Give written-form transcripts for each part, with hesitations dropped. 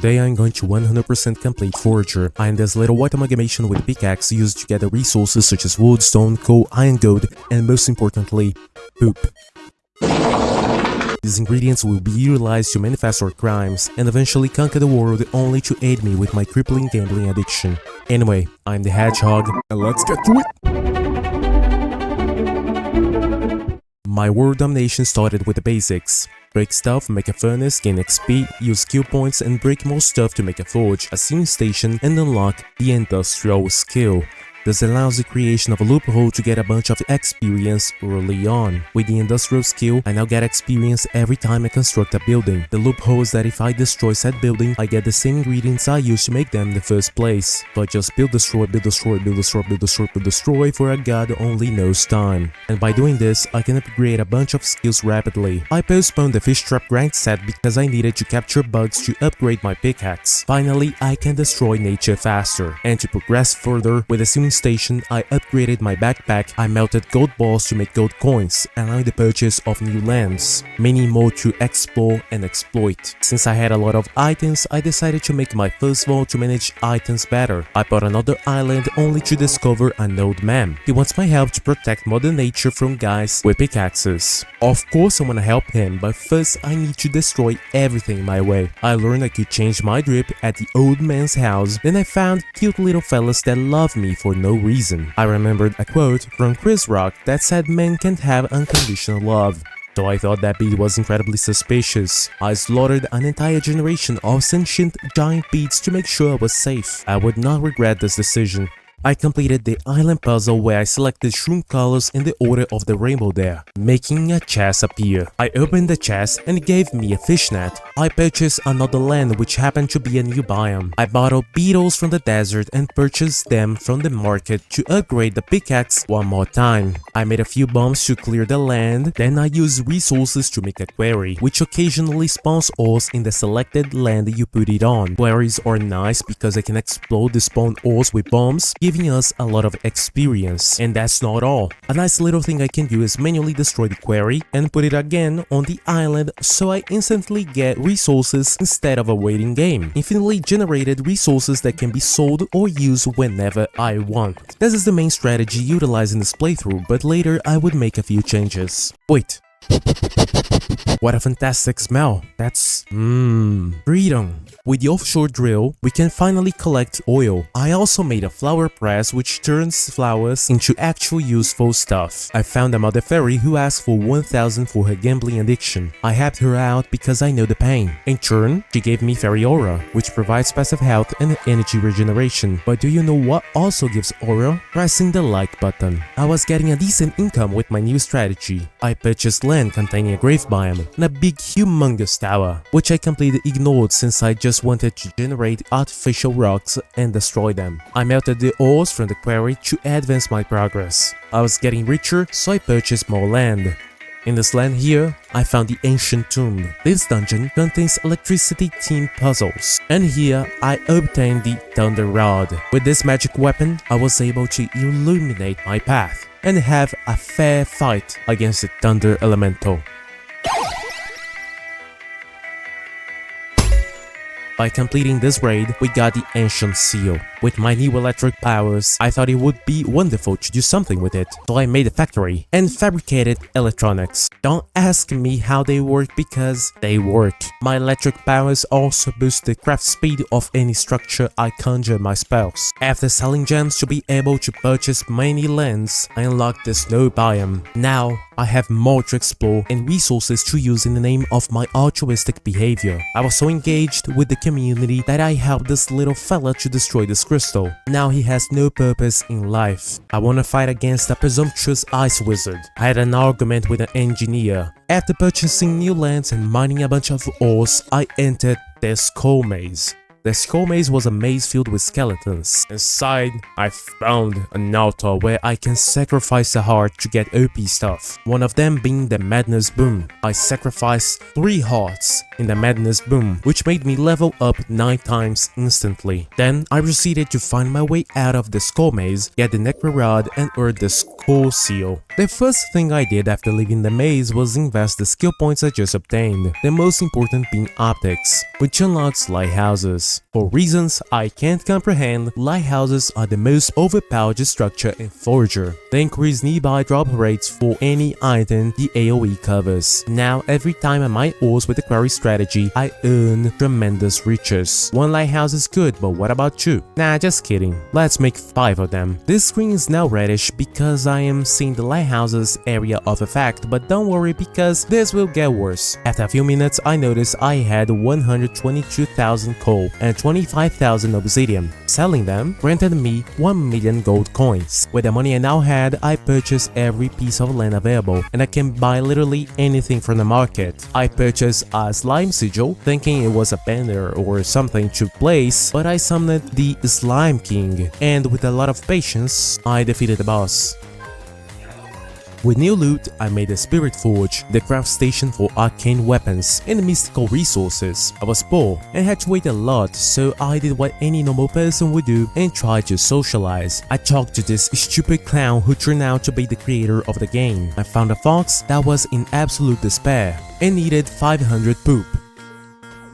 Today I'm going to 100% complete Forager. I am this little white amalgamation with pickaxe used to gather resources such as wood, stone, coal, iron, gold, and most importantly, poop. These ingredients will be utilized to manifest our crimes and eventually conquer the world, only to aid me with my crippling gambling addiction. Anyway, I'm the Hedgehog, and let's get to it! My world domination started with the basics. Break stuff, make a furnace, gain XP, use skill points, and break more stuff to make a forge, a sewing station, and unlock the industrial skill. This allows the creation of a loophole to get a bunch of experience early on. With the industrial skill, I now get experience every time I construct a building. The loophole is that if I destroy said building, I get the same ingredients I used to make them in the first place. So I just build, destroy, build, destroy, build, destroy, build, destroy, build, destroy for a god only knows time. And by doing this, I can upgrade a bunch of skills rapidly. I postponed the fish trap grind set because I needed to capture bugs to upgrade my pickaxe. Finally, I can destroy nature faster. And to progress further, with a sewing station, I upgraded my backpack. I melted gold balls to make gold coins, allowing the purchase of new lands, many more to explore and exploit. Since I had a lot of items, I decided to make my first vault to manage items better. I bought another island only to discover an old man. He wants my help to protect Mother Nature from guys with pickaxes. Of course I want to help him, but first I need to destroy everything in my way. I learned I could change my drip at the old man's house, then I found cute little fellas that love me for no reason. I remembered a quote from Chris Rock that said men can't have unconditional love. So I thought that beat was incredibly suspicious. I slaughtered an entire generation of sentient giant beasts to make sure I was safe. I would not regret this decision. I completed the island puzzle where I selected shroom colors in the order of the rainbow there, making a chest appear. I opened the chest and it gave me a fishnet. I purchased another land which happened to be a new biome. I bottled beetles from the desert and purchased them from the market to upgrade the pickaxe one more time. I made a few bombs to clear the land, then I used resources to make a quarry, which occasionally spawns ores in the selected land you put it on. Quarries are nice because they can explode the spawn ores with bombs, giving us a lot of experience. And that's not all. A nice little thing I can do is manually destroy the quarry and put it again on the island, so I instantly get resources instead of a waiting game. Infinitely generated resources that can be sold or used whenever I want. This is the main strategy utilized in this playthrough, but later I would make a few changes. Wait. What a fantastic smell. That's freedom. With the offshore drill, we can finally collect oil. I also made a flower press which turns flowers into actual useful stuff. I found a mother fairy who asked for 1,000 for her gambling addiction. I helped her out because I know the pain. In turn, she gave me fairy aura, which provides passive health and energy regeneration. But do you know what also gives aura? Pressing the like button. I was getting a decent income with my new strategy. I purchased land containing a grave biome and a big humongous tower, which I completely ignored since I just wanted to generate artificial rocks and destroy them. I melted the ores from the quarry to advance my progress. I was getting richer, so I purchased more land. In this land here, I found the ancient tomb. This dungeon contains electricity themed puzzles. And here, I obtained the thunder rod. With this magic weapon, I was able to illuminate my path and have a fair fight against the thunder elemental. By completing this raid, we got the ancient seal. With my new electric powers, I thought it would be wonderful to do something with it, so I made a factory and fabricated electronics. Don't ask me how they work because they work. My electric powers also boost the craft speed of any structure I conjure my spells. After selling gems to be able to purchase many lands, I unlocked the snow biome. Now, I have more to explore and resources to use in the name of my altruistic behavior. I was so engaged with the community that I helped this little fella to destroy this crystal. Now he has no purpose in life. I want to fight against a presumptuous ice wizard. I had an argument with an engineer. After purchasing new lands and mining a bunch of ores, I entered this coal maze. The skull maze was a maze filled with skeletons. Inside, I found an altar where I can sacrifice a heart to get OP stuff. One of them being the Madness Boom. I sacrificed 3 hearts in the Madness Boom, which made me level up 9 times instantly. Then I proceeded to find my way out of the skull maze, get the Necro Rod and earn the core seal. The first thing I did after leaving the maze was invest the skill points I just obtained, the most important being optics, which unlocks lighthouses. For reasons I can't comprehend, lighthouses are the most overpowered structure in Forager. They increase nearby drop rates for any item the AoE covers. Now every time I mine ores with the quarry strategy, I earn tremendous riches. One lighthouse is good, but what about two? Nah, just kidding. Let's make 5 of them. This screen is now reddish because I am seeing the lighthouses area of effect, but don't worry because this will get worse. After a few minutes, I noticed I had 122,000 coal and 25,000 obsidian. Selling them granted me 1 million gold coins. With the money I now had, I purchased every piece of land available, and I can buy literally anything from the market. I purchased a slime sigil, thinking it was a banner or something to place, but I summoned the Slime King, and with a lot of patience, I defeated the boss. With new loot, I made a spirit forge, the craft station for arcane weapons, and mystical resources. I was poor and had to wait a lot, so I did what any normal person would do and tried to socialize. I talked to this stupid clown who turned out to be the creator of the game. I found a fox that was in absolute despair and needed 500 poop.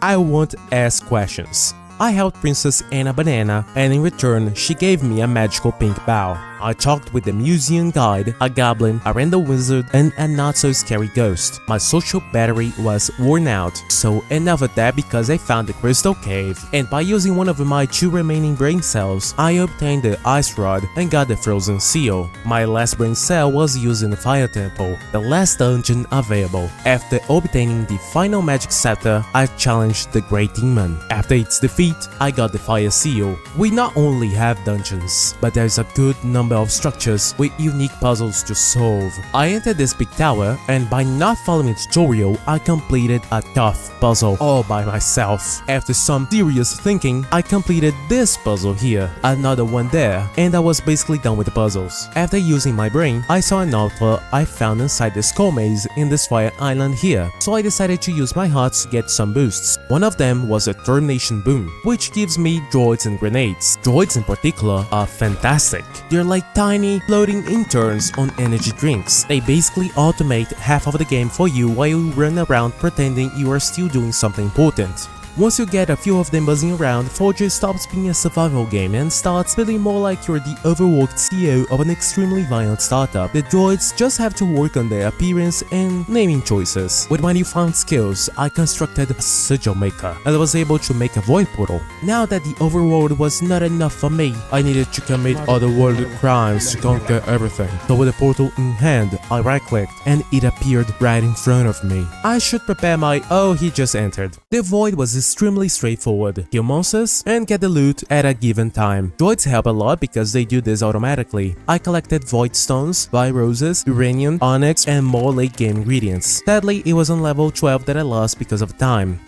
I won't ask questions. I helped Princess Anna Banana, and in return, she gave me a magical pink bow. I talked with the museum guide, a goblin, a random wizard, and a not-so-scary ghost. My social battery was worn out, so enough of that because I found the crystal cave. And by using one of my 2 remaining brain cells, I obtained the ice rod and got the frozen seal. My last brain cell was used in the fire temple, the last dungeon available. After obtaining the final magic scepter, I challenged the great demon. After its defeat, I got the fire seal. We not only have dungeons, but there's a good number of structures with unique puzzles to solve. I entered this big tower, and by not following the tutorial, I completed a tough puzzle all by myself. After some serious thinking, I completed this puzzle here, another one there, and I was basically done with the puzzles. After using my brain, I saw an altar I found inside the skull maze in this fire island here, so I decided to use my hearts to get some boosts. One of them was a termination boom, which gives me droids and grenades. Droids in particular are fantastic. They're like tiny floating interns on energy drinks. They basically automate half of the game for you while you run around pretending you are still doing something important. Once you get a few of them buzzing around, Forager stops being a survival game and starts feeling more like you're the overworked CEO of an extremely violent startup. The droids just have to work on their appearance and naming choices. With my newfound skills, I constructed a sigil maker, and I was able to make a void portal. Now that the overworld was not enough for me, I needed to commit otherworldly crimes to conquer everything. So with the portal in hand, I right-clicked, and it appeared right in front of me. I should prepare my "oh, he just entered." The void was extremely straightforward. Kill monsters and get the loot at a given time. Droids help a lot because they do this automatically. I collected void stones, vi roses, uranium, onyx, and more late game ingredients. Sadly, it was on level 12 that I lost because of time.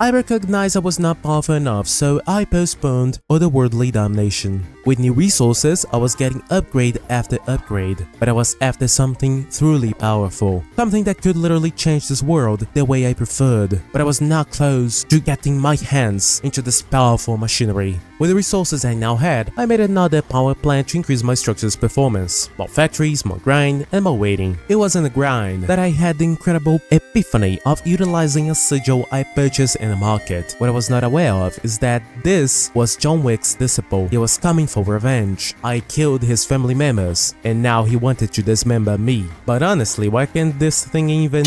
I recognized I was not powerful enough, so I postponed otherworldly domination. With new resources, I was getting upgrade after upgrade, but I was after something truly powerful. Something that could literally change this world the way I preferred, but I was not close to getting my hands into this powerful machinery. With the resources I now had, I made another power plant to increase my structure's performance. More factories, more grind, and more waiting. It was in the grind that I had the incredible epiphany of utilizing a sigil I purchased in the market. What I was not aware of is that this was John Wick's disciple. He was coming for revenge. I killed his family members, and now he wanted to dismember me. But honestly, why can't this thing even...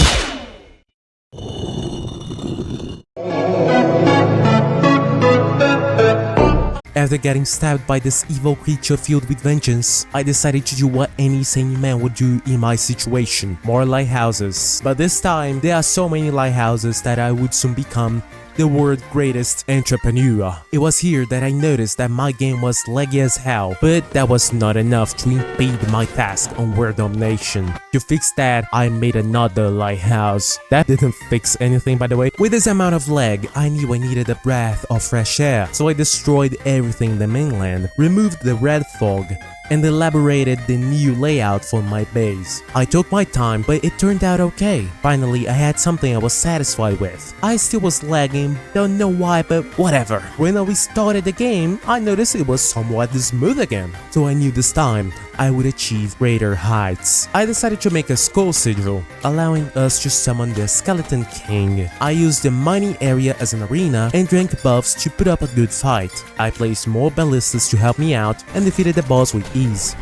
After getting stabbed by this evil creature filled with vengeance, I decided to do what any sane man would do in my situation. More lighthouses. But this time, there are so many lighthouses that I would soon become the world's greatest entrepreneur. It was here that I noticed that my game was laggy as hell, but that was not enough to impede my task on world domination. To fix that, I made another lighthouse. That didn't fix anything, by the way. With this amount of lag, I knew I needed a breath of fresh air, so I destroyed everything in the mainland, removed the red fog, and elaborated the new layout for my base. I took my time, but it turned out okay. Finally, I had something I was satisfied with. I still was lagging, don't know why, but whatever. When I restarted the game, I noticed it was somewhat smooth again. So I knew this time I would achieve greater heights. I decided to make a skull sigil, allowing us to summon the Skeleton King. I used the mining area as an arena and drank buffs to put up a good fight. I placed more ballistas to help me out and defeated the boss with ease.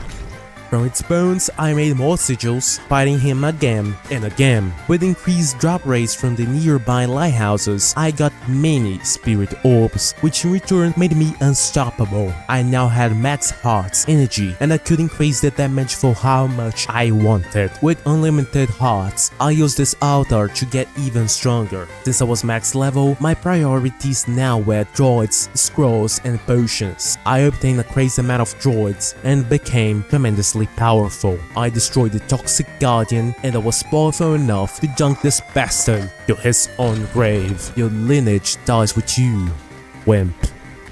From its bones, I made more sigils, fighting him again and again. With increased drop rates from the nearby lighthouses, I got many spirit orbs, which in return made me unstoppable. I now had max hearts, energy, and I could increase the damage for how much I wanted. With unlimited hearts, I used this altar to get even stronger. Since I was max level, my priorities now were droids, scrolls, and potions. I obtained a crazy amount of droids and became tremendously powerful. I destroyed the Toxic Guardian and I was powerful enough to dunk this bastard to his own grave. Your lineage dies with you, wimp.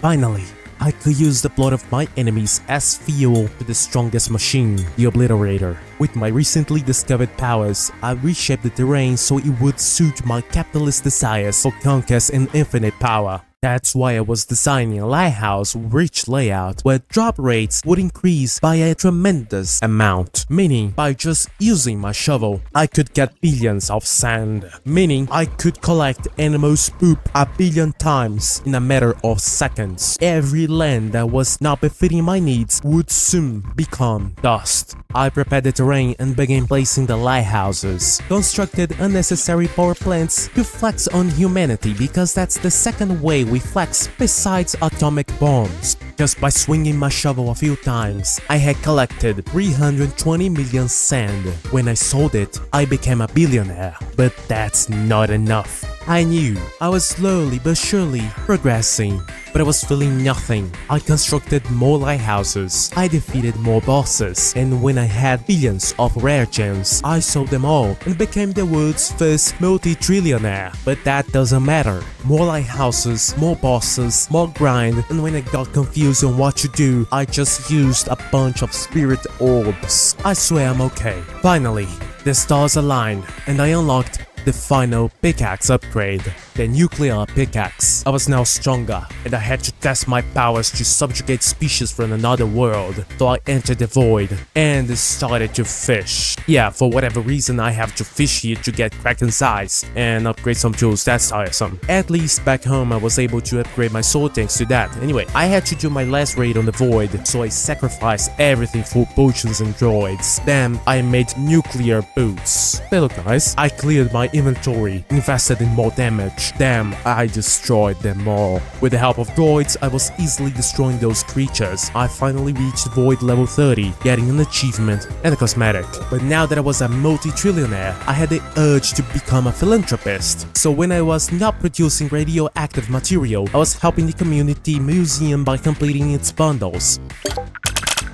Finally, I could use the blood of my enemies as fuel to the strongest machine, the Obliterator. With my recently discovered powers, I reshaped the terrain so it would suit my capitalist desires for conquest and infinite power. That's why I was designing a lighthouse rich layout where drop rates would increase by a tremendous amount, meaning by just using my shovel, I could get billions of sand, meaning I could collect animals' poop a billion times in a matter of seconds. Every land that was not befitting my needs would soon become dust. I prepared the terrain and began placing the lighthouses, constructed unnecessary power plants to flex on humanity because that's the second way we flex besides atomic bombs. Just by swinging my shovel a few times, I had collected 320 million sand. When I sold it, I became a billionaire. But that's not enough. I knew I was slowly but surely progressing, but I was feeling nothing. I constructed more lighthouses, I defeated more bosses, and when I had billions of rare gems, I sold them all and became the world's first multi-trillionaire. But that doesn't matter. More lighthouses, more bosses, more grind, and when I got confused on what to do, I just used a bunch of spirit orbs. I swear I'm okay. Finally, the stars aligned and I unlocked the final pickaxe upgrade, the nuclear pickaxe. I was now stronger and I had to test my powers to subjugate species from another world, so I entered the void and started to fish. Yeah, for whatever reason I have to fish here to get Kraken's eyes and upgrade some tools. That's tiresome. At least back home I was able to upgrade my sword thanks to that. Anyway, I had to do my last raid on the void, so I sacrificed everything for potions and droids. Then I made nuclear boots. They look nice. I cleared my inventory, invested in more damage. Damn, I destroyed them all. With the help of droids, I was easily destroying those creatures. I finally reached Void level 30, getting an achievement and a cosmetic. But now that I was a multi-trillionaire, I had the urge to become a philanthropist. So when I was not producing radioactive material, I was helping the community museum by completing its bundles.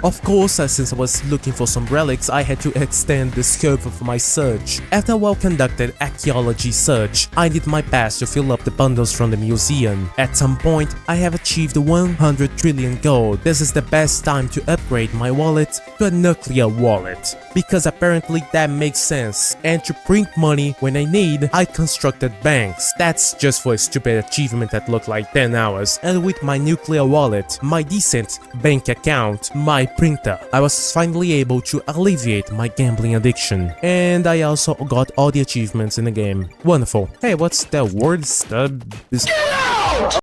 Of course, since I was looking for some relics, I had to extend the scope of my search. After a well-conducted archaeology search, I did my best to fill up the bundles from the museum. At some point, I have achieved 100 trillion gold. This is the best time to upgrade my wallet to a nuclear wallet, because apparently that makes sense. And to print money when I need, I constructed banks. That's just for a stupid achievement that looked like 10 hours. And with my nuclear wallet, my decent bank account, my printer, I was finally able to alleviate my gambling addiction. And I also got all the achievements in the game. Wonderful. Hey, what's that word?